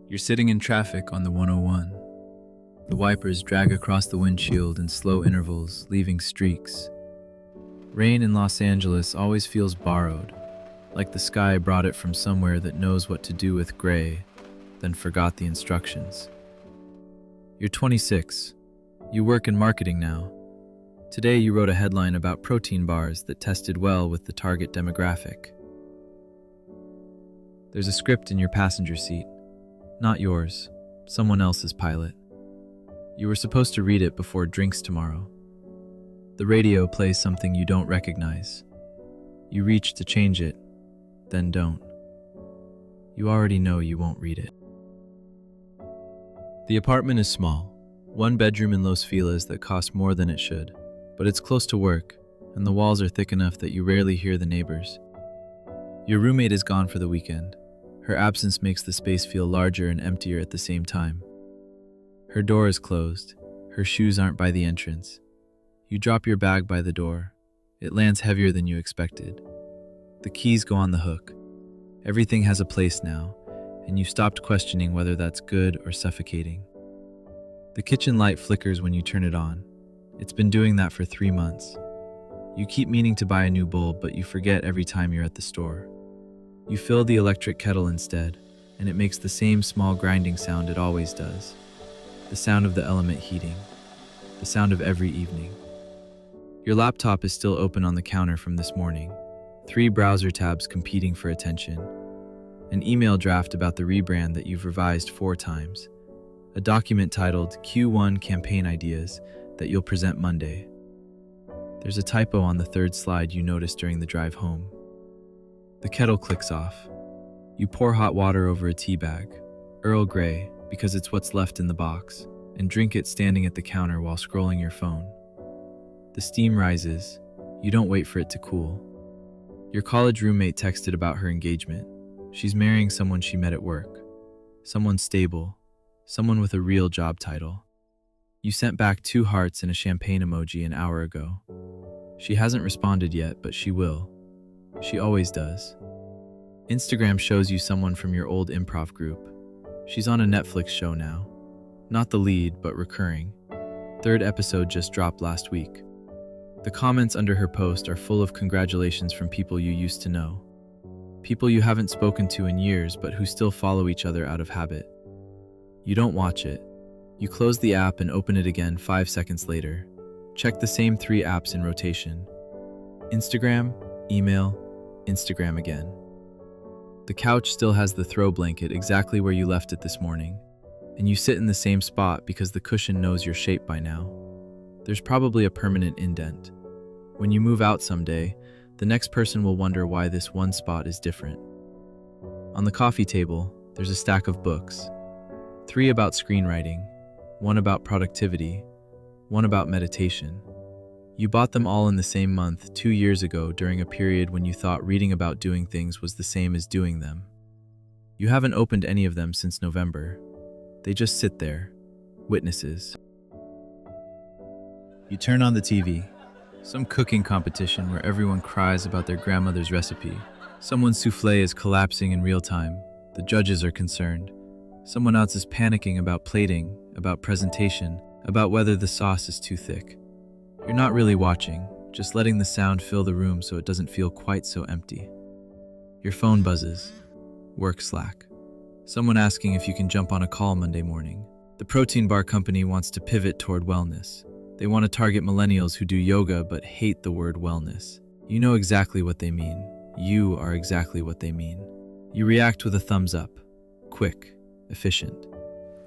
You're sitting in traffic on the 101. The wipers drag across the windshield in slow intervals, leaving streaks. Rain in Los Angeles always feels borrowed, like the sky brought it from somewhere that knows what to do with gray, then forgot the instructions. You're 26. You work in marketing now. Today you wrote a headline about protein bars that tested well with the target demographic. There's a script in your passenger seat. Not yours, someone else's pilot. You were supposed to read it before drinks tomorrow. The radio plays something you don't recognize. You reach to change it, then don't. You already know you won't read it. The apartment is small, one bedroom in Los Feliz that costs more than it should, but it's close to work, and the walls are thick enough that you rarely hear the neighbors. Your roommate is gone for the weekend. Her absence makes the space feel larger and emptier at the same time. Her door is closed. Her shoes aren't by the entrance. You drop your bag by the door. It lands heavier than you expected. The keys go on the hook. Everything has a place now, and you stopped questioning whether that's good or suffocating. The kitchen light flickers when you turn it on. It's been doing that for 3 months. You keep meaning to buy a new bulb, but you forget every time you're at the store. You fill the electric kettle instead, and it makes the same small grinding sound it always does. The sound of the element heating. The sound of every evening. Your laptop is still open on the counter from this morning. 3 browser tabs competing for attention. An email draft about the rebrand that you've revised 4 times. A document titled Q1 Campaign Ideas that you'll present Monday. There's a typo on the 3rd slide you noticed during the drive home. The kettle clicks off. You pour hot water over a tea bag, Earl Grey, because it's what's left in the box, and drink it standing at the counter while scrolling your phone. The steam rises. You don't wait for it to cool. Your college roommate texted about her engagement. She's marrying someone she met at work. Someone stable. Someone with a real job title. You sent back 2 hearts and a champagne emoji an hour ago. She hasn't responded yet, but she will. She always does. Instagram shows you someone from your old improv group. She's on a Netflix show now. Not the lead, but recurring. 3rd episode just dropped last week. The comments under her post are full of congratulations from people you used to know. People you haven't spoken to in years, but who still follow each other out of habit. You don't watch it. You close the app and open it again 5 seconds later. Check the same 3 apps in rotation. Instagram, email, Instagram again. The couch still has the throw blanket exactly where you left it this morning, and you sit in the same spot because the cushion knows your shape by now. There's probably a permanent indent. When you move out someday, the next person will wonder why this one spot is different. On the coffee table, there's a stack of books. 3 about screenwriting, 1 about productivity, 1 about meditation. You bought them all in the same month 2 years ago during a period when you thought reading about doing things was the same as doing them. You haven't opened any of them since November. They just sit there, witnesses. You turn on the TV. Some cooking competition where everyone cries about their grandmother's recipe. Someone's souffle is collapsing in real time. The judges are concerned. Someone else is panicking about plating, about presentation, about whether the sauce is too thick. You're not really watching, just letting the sound fill the room so it doesn't feel quite so empty. Your phone buzzes. Work Slack. Someone asking if you can jump on a call Monday morning. The protein bar company wants to pivot toward wellness. They want to target millennials who do yoga but hate the word wellness. You know exactly what they mean. You are exactly what they mean. You react with a thumbs up. Quick, efficient.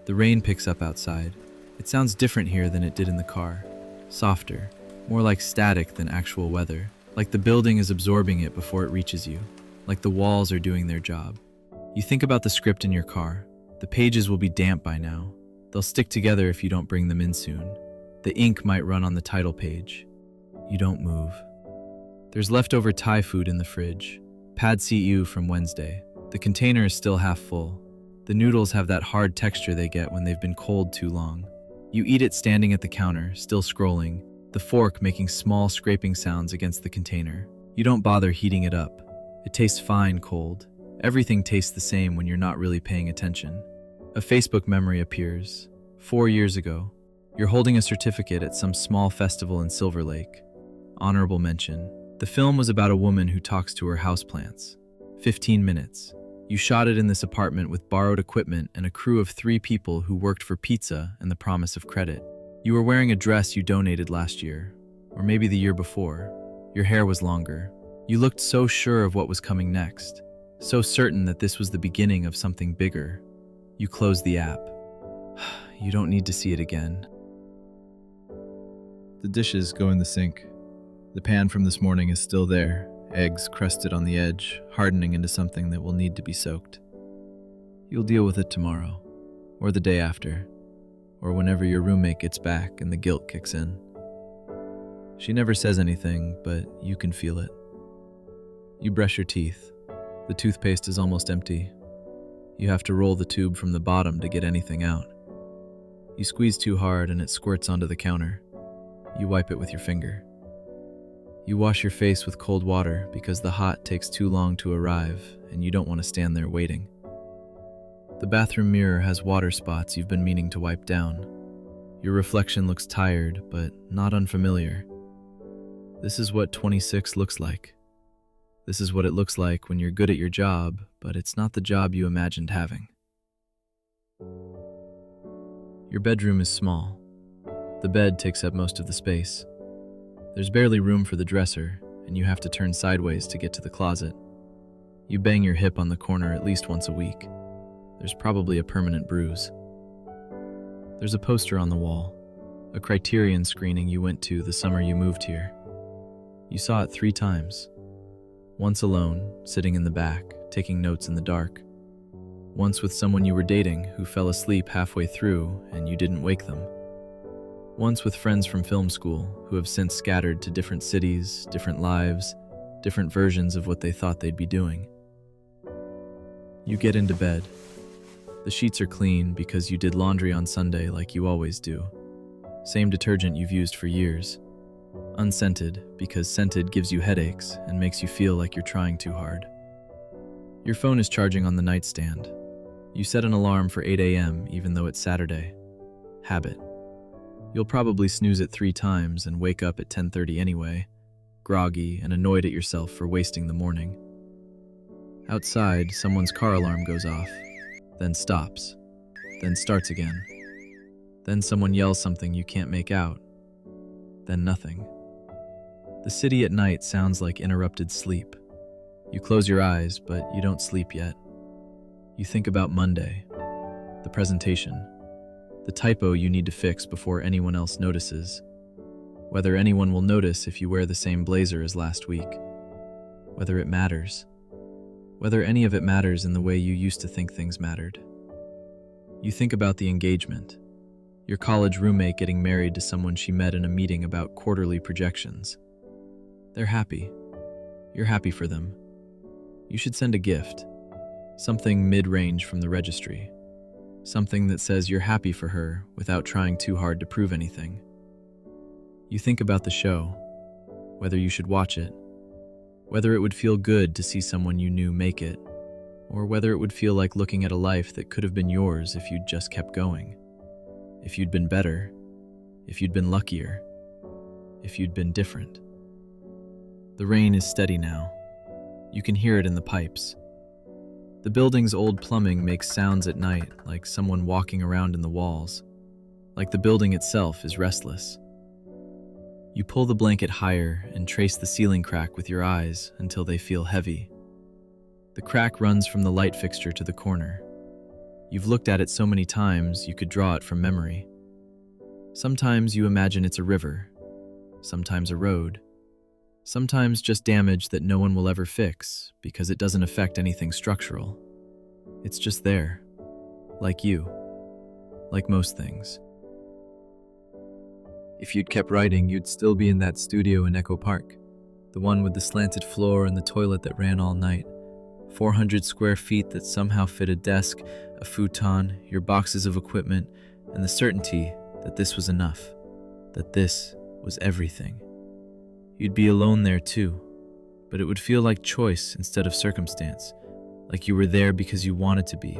The rain picks up outside. It sounds different here than it did in the car. Softer, more like static than actual weather. Like the building is absorbing it before it reaches you. Like the walls are doing their job. You think about the script in your car. The pages will be damp by now. They'll stick together if you don't bring them in soon. The ink might run on the title page. You don't move. There's leftover Thai food in the fridge. Pad see ew from Wednesday. The container is still half full. The noodles have that hard texture they get when they've been cold too long. You eat it standing at the counter, still scrolling, the fork making small scraping sounds against the container. You don't bother heating it up. It tastes fine cold. Everything tastes the same when you're not really paying attention. A Facebook memory appears. 4 years ago, you're holding a certificate at some small festival in Silver Lake. Honorable mention. The film was about a woman who talks to her houseplants. 15 minutes. You shot it in this apartment with borrowed equipment and a crew of 3 people who worked for pizza and the promise of credit. You were wearing a dress you donated last year, or maybe the year before. Your hair was longer. You looked so sure of what was coming next, so certain that this was the beginning of something bigger. You closed the app. You don't need to see it again. The dishes go in the sink. The pan from this morning is still there, eggs crusted on the edge, hardening into something that will need to be soaked. You'll deal with it tomorrow, or the day after, or whenever your roommate gets back and the guilt kicks in. She never says anything, but you can feel it. You brush your teeth. The toothpaste is almost empty. You have to roll the tube from the bottom to get anything out. You squeeze too hard and it squirts onto the counter. You wipe it with your finger. You wash your face with cold water because the hot takes too long to arrive and you don't want to stand there waiting. The bathroom mirror has water spots you've been meaning to wipe down. Your reflection looks tired, but not unfamiliar. This is what 26 looks like. This is what it looks like when you're good at your job, but it's not the job you imagined having. Your bedroom is small. The bed takes up most of the space. There's barely room for the dresser, and you have to turn sideways to get to the closet. You bang your hip on the corner at least once a week. There's probably a permanent bruise. There's a poster on the wall, a Criterion screening you went to the summer you moved here. You saw it 3 times. Once alone, sitting in the back, taking notes in the dark. Once with someone you were dating who fell asleep halfway through and you didn't wake them. Once with friends from film school who have since scattered to different cities, different lives, different versions of what they thought they'd be doing. You get into bed. The sheets are clean because you did laundry on Sunday like you always do. Same detergent you've used for years. Unscented because scented gives you headaches and makes you feel like you're trying too hard. Your phone is charging on the nightstand. You set an alarm for 8 a.m. even though it's Saturday. Habit. You'll probably snooze it 3 times and wake up at 10:30 anyway, groggy and annoyed at yourself for wasting the morning. Outside, someone's car alarm goes off, then stops, then starts again. Then someone yells something you can't make out, then nothing. The city at night sounds like interrupted sleep. You close your eyes, but you don't sleep yet. You think about Monday, the presentation, the typo you need to fix before anyone else notices, whether anyone will notice if you wear the same blazer as last week, whether it matters, whether any of it matters in the way you used to think things mattered. You think about the engagement, your college roommate getting married to someone she met in a meeting about quarterly projections. They're happy. You're happy for them. You should send a gift, something mid-range from the registry. Something that says you're happy for her without trying too hard to prove anything. You think about the show, whether you should watch it, whether it would feel good to see someone you knew make it, or whether it would feel like looking at a life that could have been yours if you'd just kept going. If you'd been better, if you'd been luckier, if you'd been different. The rain is steady now. You can hear it in the pipes. The building's old plumbing makes sounds at night, like someone walking around in the walls, like the building itself is restless. You pull the blanket higher and trace the ceiling crack with your eyes until they feel heavy. The crack runs from the light fixture to the corner. You've looked at it so many times you could draw it from memory. Sometimes you imagine it's a river, sometimes a road, sometimes just damage that no one will ever fix because it doesn't affect anything structural. It's just there, like you, like most things. If you'd kept writing, you'd still be in that studio in Echo Park, the one with the slanted floor and the toilet that ran all night. 400 square feet that somehow fit a desk, a futon, your boxes of equipment, and the certainty that this was enough, that this was everything. You'd be alone there too, but it would feel like choice instead of circumstance, like you were there because you wanted to be,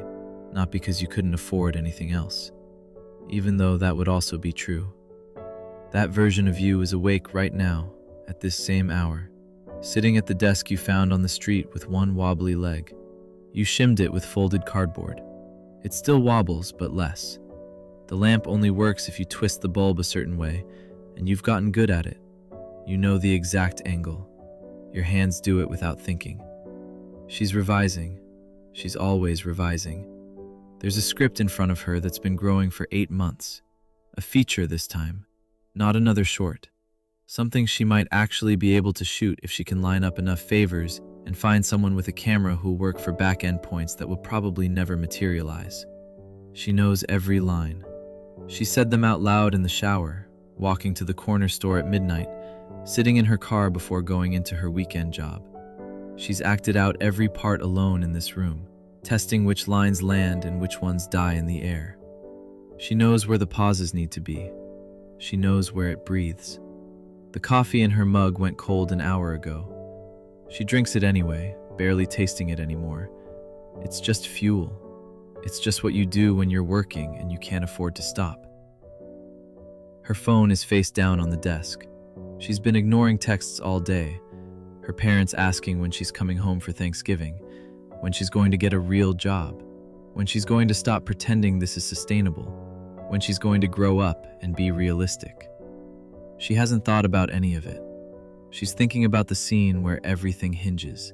not because you couldn't afford anything else, even though that would also be true. That version of you is awake right now, at this same hour, sitting at the desk you found on the street with one wobbly leg. You shimmed it with folded cardboard. It still wobbles, but less. The lamp only works if you twist the bulb a certain way, and you've gotten good at it. You know the exact angle. Your hands do it without thinking. She's revising. She's always revising. There's a script in front of her that's been growing for 8 months. A feature this time, not another short. Something she might actually be able to shoot if she can line up enough favors and find someone with a camera who'll work for back-end points that will probably never materialize. She knows every line. She said them out loud in the shower, walking to the corner store at midnight, sitting in her car before going into her weekend job. She's acted out every part alone in this room, testing which lines land and which ones die in the air. She knows where the pauses need to be. She knows where it breathes. The coffee in her mug went cold an hour ago. She drinks it anyway, barely tasting it anymore. It's just fuel. It's just what you do when you're working and you can't afford to stop. Her phone is face down on the desk. She's been ignoring texts all day. Her parents asking when she's coming home for Thanksgiving, when she's going to get a real job, when she's going to stop pretending this is sustainable, when she's going to grow up and be realistic. She hasn't thought about any of it. She's thinking about the scene where everything hinges,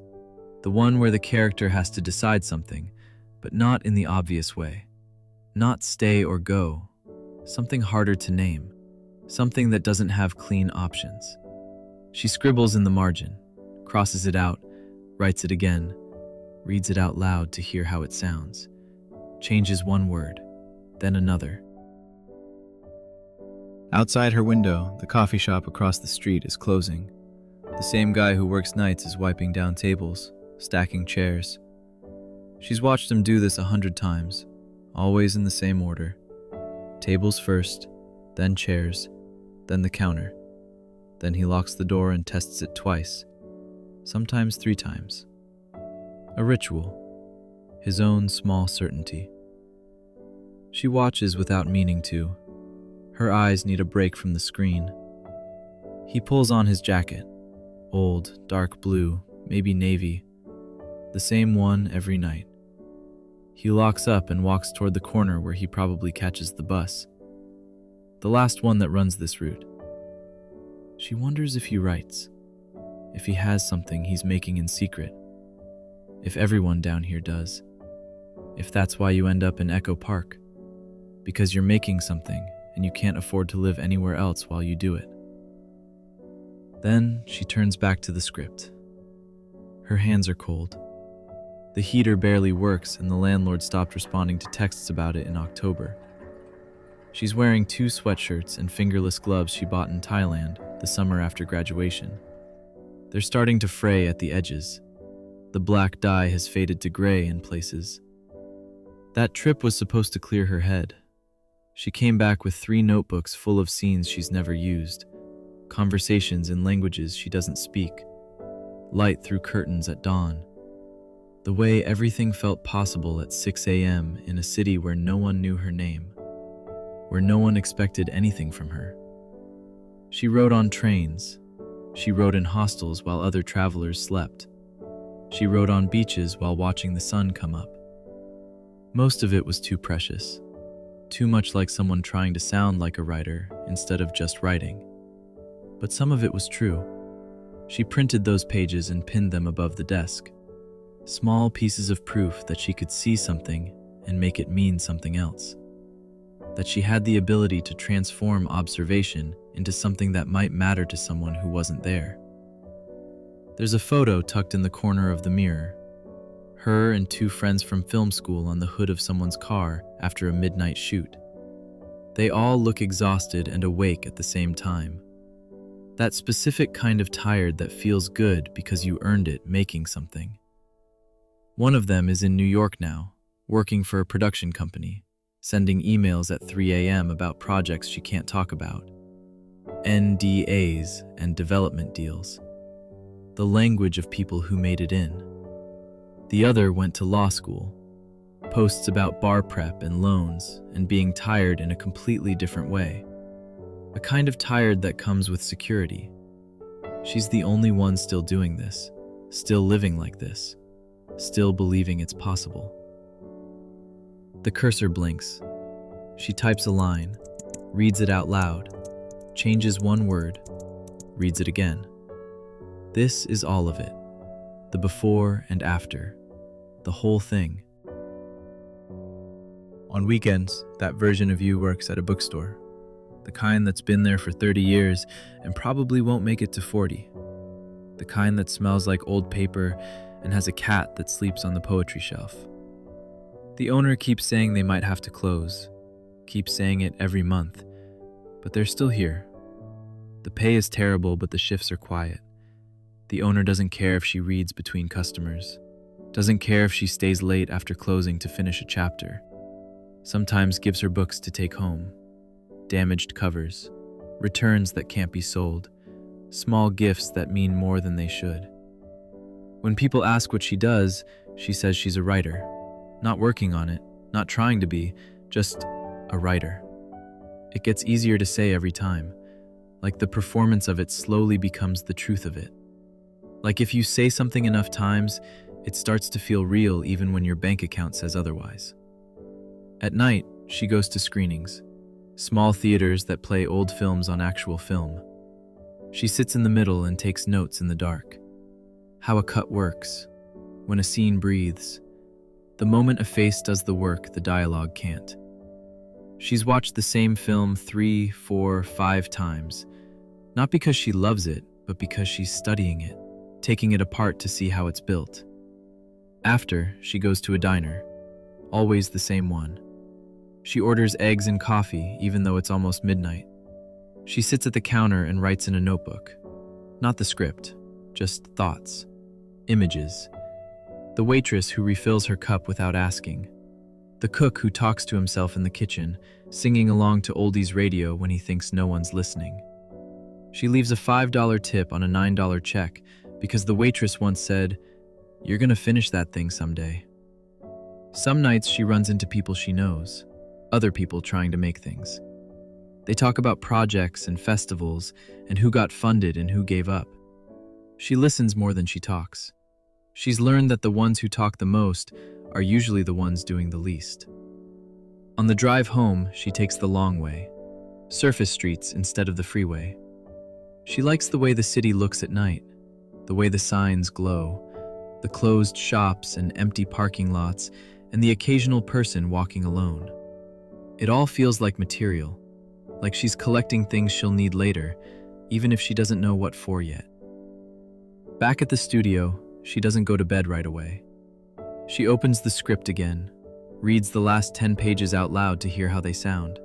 the one where the character has to decide something, but not in the obvious way. Not stay or go, something harder to name, something that doesn't have clean options. She scribbles in the margin, crosses it out, writes it again, reads it out loud to hear how it sounds, changes one word, then another. Outside her window, the coffee shop across the street is closing. The same guy who works nights is wiping down tables, stacking chairs. She's watched him do this 100 times, always in the same order. Tables first, then chairs, then the counter. Then he locks the door and tests it twice, sometimes 3 times. A ritual, his own small certainty. She watches without meaning to. Her eyes need a break from the screen. He pulls on his jacket, old, dark blue, maybe navy, the same one every night. He locks up and walks toward the corner where he probably catches the bus, the last one that runs this route. She wonders if he writes, if he has something he's making in secret, if everyone down here does, if that's why you end up in Echo Park, because you're making something and you can't afford to live anywhere else while you do it. Then she turns back to the script. Her hands are cold. The heater barely works and the landlord stopped responding to texts about it in October. She's wearing 2 sweatshirts and fingerless gloves she bought in Thailand the summer after graduation. They're starting to fray at the edges. The black dye has faded to gray in places. That trip was supposed to clear her head. She came back with 3 notebooks full of scenes she's never used, conversations in languages she doesn't speak, light through curtains at dawn. The way everything felt possible at 6 a.m. in a city where no one knew her name, where no one expected anything from her. She rode on trains. She rode in hostels while other travelers slept. She rode on beaches while watching the sun come up. Most of it was too precious, too much like someone trying to sound like a writer instead of just writing. But some of it was true. She printed those pages and pinned them above the desk. Small pieces of proof that she could see something and make it mean something else. That she had the ability to transform observation into something that might matter to someone who wasn't there. There's a photo tucked in the corner of the mirror. Her and 2 friends from film school on the hood of someone's car after a midnight shoot. They all look exhausted and awake at the same time. That specific kind of tired that feels good because you earned it making something. One of them is in New York now, working for a production company, sending emails at 3 a.m. about projects she can't talk about. NDAs and development deals. The language of people who made it in. The other went to law school, posts about bar prep and loans and being tired in a completely different way. A kind of tired that comes with security. She's the only one still doing this, still living like this, still believing it's possible. The cursor blinks. She types a line, reads it out loud, changes one word, reads it again. This is all of it. The before and after. The whole thing. On weekends, that version of you works at a bookstore. The kind that's been there for 30 years and probably won't make it to 40. The kind that smells like old paper and has a cat that sleeps on the poetry shelf. The owner keeps saying they might have to close, keeps saying it every month, but they're still here. The pay is terrible, but the shifts are quiet. The owner doesn't care if she reads between customers, doesn't care if she stays late after closing to finish a chapter. Sometimes gives her books to take home. Damaged covers, returns that can't be sold, small gifts that mean more than they should. When people ask what she does, she says she's a writer. Not working on it, not trying to be, just a writer. It gets easier to say every time, like the performance of it slowly becomes the truth of it. Like if you say something enough times, it starts to feel real even when your bank account says otherwise. At night, she goes to screenings, small theaters that play old films on actual film. She sits in the middle and takes notes in the dark. How a cut works, when a scene breathes. The moment a face does the work, the dialogue can't. She's watched the same film 3, 4, 5 times, not because she loves it, but because she's studying it, taking it apart to see how it's built. After, she goes to a diner, always the same one. She orders eggs and coffee, even though it's almost midnight. She sits at the counter and writes in a notebook. Not the script, just thoughts, images. The waitress who refills her cup without asking. The cook who talks to himself in the kitchen, singing along to oldies radio when he thinks no one's listening. She leaves a $5 tip on a $9 check because the waitress once said, "You're gonna finish that thing someday." Some nights she runs into people she knows, other people trying to make things. They talk about projects and festivals and who got funded and who gave up. She listens more than she talks. She's learned that the ones who talk the most are usually the ones doing the least. On the drive home, she takes the long way, surface streets instead of the freeway. She likes the way the city looks at night, the way the signs glow, the closed shops and empty parking lots, and the occasional person walking alone. It all feels like material, like she's collecting things she'll need later, even if she doesn't know what for yet. Back at the studio, she doesn't go to bed right away. She opens the script again, reads the last 10 pages out loud to hear how they sound.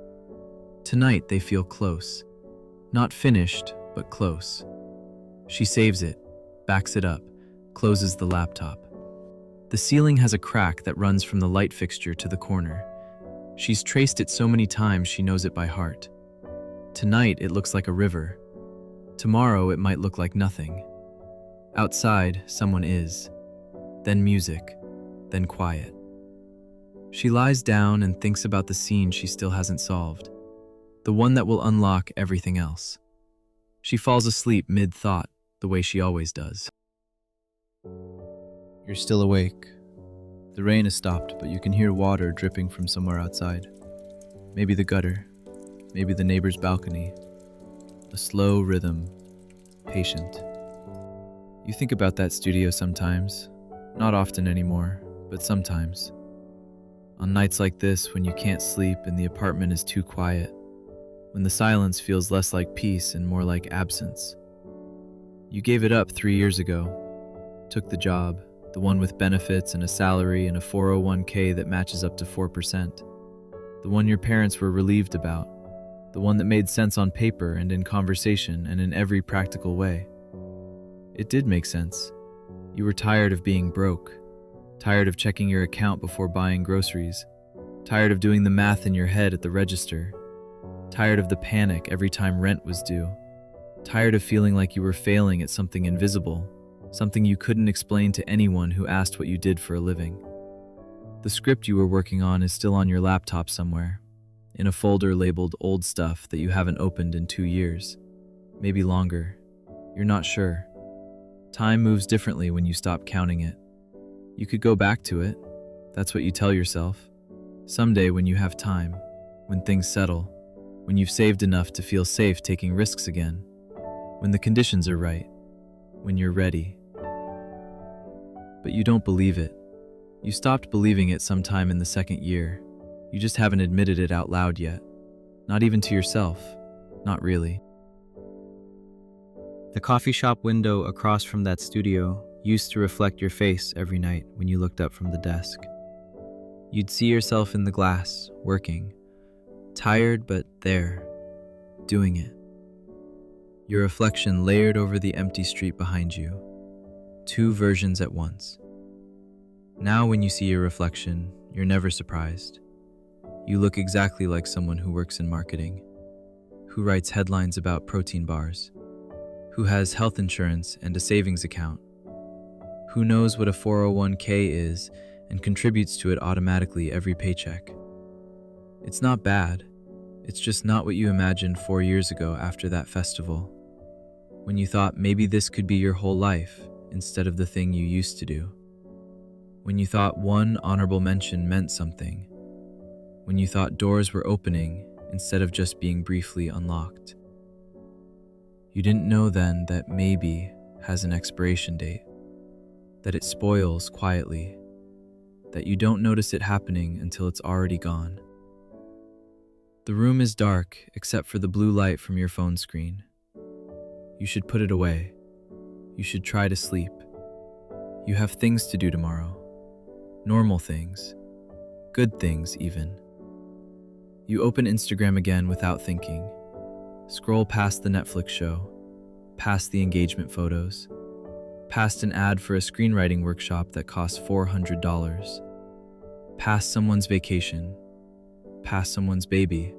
Tonight they feel close. Not finished, but close. She saves it, backs it up, closes the laptop. The ceiling has a crack that runs from the light fixture to the corner. She's traced it so many times she knows it by heart. Tonight it looks like a river. Tomorrow it might look like nothing. Outside, someone is. Then music, then quiet. She lies down and thinks about the scene she still hasn't solved, the one that will unlock everything else. She falls asleep mid-thought, the way she always does. You're still awake. The rain has stopped, but you can hear water dripping from somewhere outside. Maybe the gutter, maybe the neighbor's balcony. A slow rhythm, patient. You think about that studio sometimes, not often anymore, but sometimes. On nights like this, when you can't sleep and the apartment is too quiet, when the silence feels less like peace and more like absence. You gave it up 3 years ago, took the job, the one with benefits and a salary and a 401k that matches up to 4%, the one your parents were relieved about, the one that made sense on paper and in conversation and in every practical way. It did make sense. You were tired of being broke, tired of checking your account before buying groceries, tired of doing the math in your head at the register, tired of the panic every time rent was due, tired of feeling like you were failing at something invisible, something you couldn't explain to anyone who asked what you did for a living. The script you were working on is still on your laptop somewhere, in a folder labeled old stuff that you haven't opened in 2 years, maybe longer. You're not sure. Time moves differently when you stop counting it. You could go back to it. That's what you tell yourself. Someday when you have time, when things settle, when you've saved enough to feel safe taking risks again, when the conditions are right, when you're ready. But you don't believe it. You stopped believing it sometime in the second year. You just haven't admitted it out loud yet. Not even to yourself. Not really. The coffee shop window across from that studio used to reflect your face every night when you looked up from the desk. You'd see yourself in the glass, working, tired but there, doing it. Your reflection layered over the empty street behind you, 2 versions at once. Now when you see your reflection, you're never surprised. You look exactly like someone who works in marketing, who writes headlines about protein bars, who has health insurance and a savings account, who knows what a 401k is and contributes to it automatically every paycheck. It's not bad. It's just not what you imagined 4 years ago after that festival, when you thought maybe this could be your whole life instead of the thing you used to do. When you thought one honorable mention meant something. When you thought doors were opening instead of just being briefly unlocked. You didn't know then that maybe has an expiration date, that it spoils quietly, that you don't notice it happening until it's already gone. The room is dark except for the blue light from your phone screen. You should put it away. You should try to sleep. You have things to do tomorrow. Normal things. Good things, even. You open Instagram again without thinking. Scroll past the Netflix show, past the engagement photos, past an ad for a screenwriting workshop that costs $400, past someone's vacation, past someone's baby,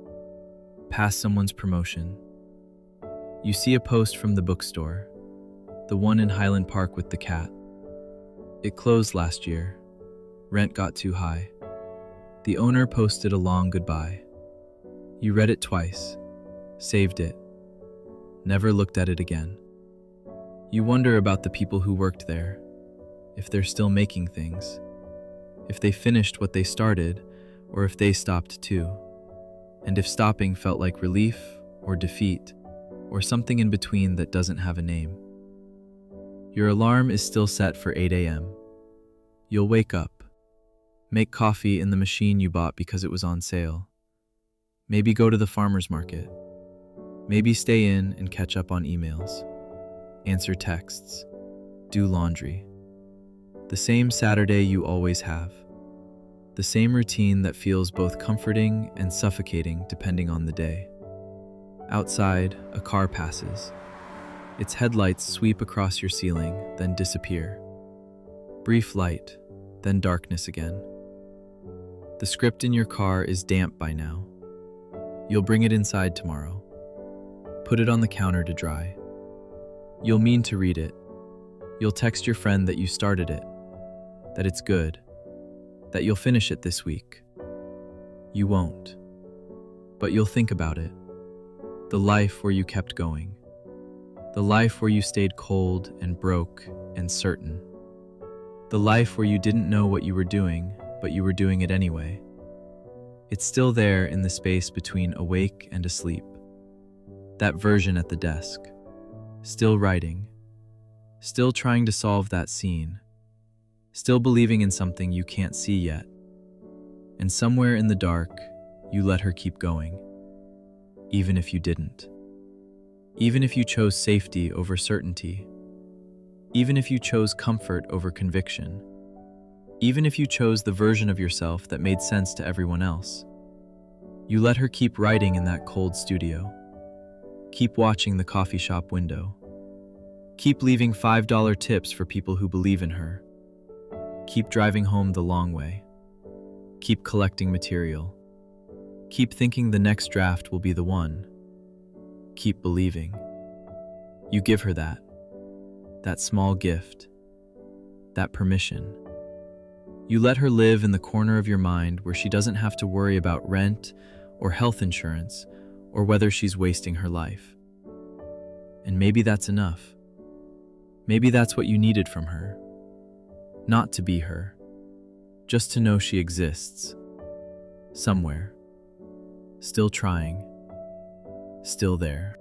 past someone's promotion. You see a post from the bookstore, the one in Highland Park with the cat. It closed last year. Rent got too high. The owner posted a long goodbye. You read it twice, saved it, never looked at it again. You wonder about the people who worked there, if they're still making things, if they finished what they started, or if they stopped too, and if stopping felt like relief or defeat, or something in between that doesn't have a name. Your alarm is still set for 8 a.m. You'll wake up, make coffee in the machine you bought because it was on sale. Maybe go to the farmer's market. Maybe stay in and catch up on emails. Answer texts. Do laundry. The same Saturday you always have. The same routine that feels both comforting and suffocating depending on the day. Outside, a car passes. Its headlights sweep across your ceiling, then disappear. Brief light, then darkness again. The script in your car is damp by now. You'll bring it inside tomorrow. Put it on the counter to dry. You'll mean to read it. You'll text your friend that you started it, that it's good, that you'll finish it this week. You won't. But you'll think about it. The life where you kept going. The life where you stayed cold and broke and certain. The life where you didn't know what you were doing, but you were doing it anyway. It's still there in the space between awake and asleep. That version at the desk. Still writing. Still trying to solve that scene. Still believing in something you can't see yet. And somewhere in the dark, you let her keep going. Even if you didn't. Even if you chose safety over certainty. Even if you chose comfort over conviction. Even if you chose the version of yourself that made sense to everyone else. You let her keep writing in that cold studio. Keep watching the coffee shop window. Keep leaving $5 tips for people who believe in her. Keep driving home the long way. Keep collecting material. Keep thinking the next draft will be the one. Keep believing. You give her that small gift, that permission. You let her live in the corner of your mind where she doesn't have to worry about rent or health insurance or whether she's wasting her life. And maybe that's enough. Maybe that's what you needed from her. Not to be her, just to know she exists. Somewhere. Still trying. Still there.